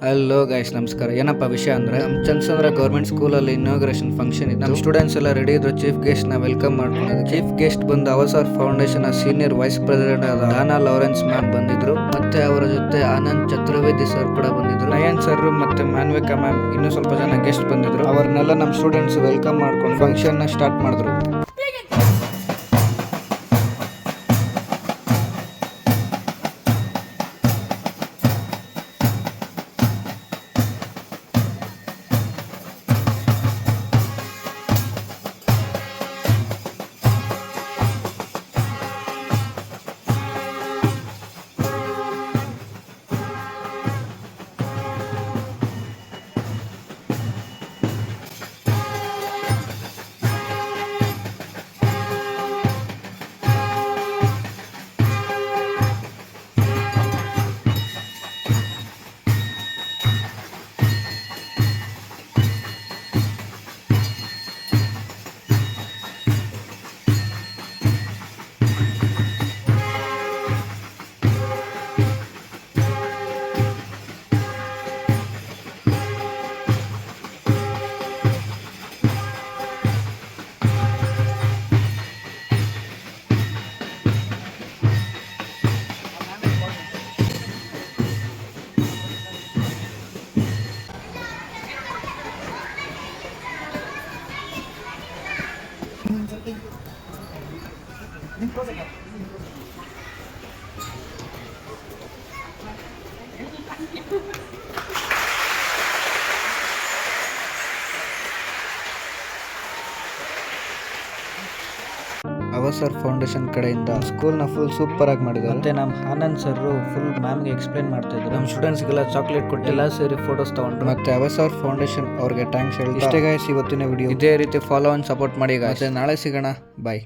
Hello guys, ನಮಸ್ಕಾರ. ಏನಪ್ಪ ವಿಷಯ ಅಂದ್ರೆ ನಮ್ಮ ಚಂದ್ಸಂದ್ರ ಗೌರ್ಮೆಂಟ್ ಸ್ಕೂಲಲ್ಲಿ ಇನಾಗ್ರೇಷನ್ ಫಂಕ್ಷನ್ ಇತ್ತು. ನಮ್ಮ ಸ್ಟೂಡೆಂಟ್ಸ್ ಎಲ್ಲ ರೆಡಿ ಇದ್ರು ಚೀಫ್ ಗೆಸ್ಟ್ ನ ವೆಲ್ಕಮ್ ಮಾಡ್ಕೊಂಡು. ಚೀಫ್ ಗೆಸ್ಟ್ ಬಂದು ಅವಸರ್ ಫೌಂಡೇಶನ್ ಸೀನಿಯರ್ ವೈಸ್ ಪ್ರೆಸಿಡೆಂಟ್ ಆದ ದಾನಾ ಲಾರೆನ್ಸ್ ಮ್ಯಾಮ್ ಬಂದಿದ್ರು. ಮತ್ತೆ ಅವರ ಜೊತೆ ಆನಂದ್ ಚತುರ್ವೇದಿ ಸರ್ ಕೂಡ ಬಂದಿದ್ರು. ನಯನ್ ಸರ್ ಮತ್ತೆ ಮಾನ್ವಿಕಾ ಮ್ಯಾಮ್ ಇನ್ನೂ ಸ್ವಲ್ಪ ಜನ ಗೆಸ್ಟ್ ಬಂದಿದ್ರು. ಅವ್ರನ್ನೆಲ್ಲ ನಮ್ಮ ಸ್ಟೂಡೆಂಟ್ಸ್ ವೆಲ್ಕಮ್ ಮಾಡ್ಕೊಂಡು ಫಂಕ್ಷನ್ ನ ಸ್ಟಾರ್ಟ್ ಮಾಡಿದ್ರು. ಅವಸರ್ ಫೌಂಡೇಶನ್ ಕಡೆಯಿಂದ ಸ್ಕೂಲ್ ನ ಫುಲ್ ಸೂಪರ್ ಆಗಿ ಮಾಡಿದ್ದಾರೆ. ಮತ್ತೆ ನಮ್ಮ ಆನಂದ್ ಸರ್ ಫುಲ್ ಮ್ಯಾಮ್ಗೆ ಎಕ್ಸ್ಪ್ಲೈನ್ ಮಾಡ್ತಾ ಇದ್ರು. ನಮ್ಮ ಸ್ಟೂಡೆಂಟ್ಸ್ಗೆಲ್ಲ ಚಾಕ್ಲೇಟ್ ಕೊಟ್ಟಿಲ್ಲ, ಸೇರಿ ಫೋಟೋಸ್ ತಗೊಂಡ್ರು. ಮತ್ತೆ ಅವಸರ್ ಫೌಂಡೇಶನ್ ಅವ್ರಿಗೆ ಥ್ಯಾಂಕ್ಸ್ ಹೇಳಿ ಇಷ್ಟೇ ಗೈಸ್ ಇವತ್ತಿನ ವಿಡಿಯೋ. ಇದೇ ರೀತಿ ಫಾಲೋ ಅಂಡ್ ಸಪೋರ್ಟ್ ಮಾಡಿ. ಮತ್ತೆ ನಾಳೆ ಸಿಗೋಣ. ಬಾಯ್.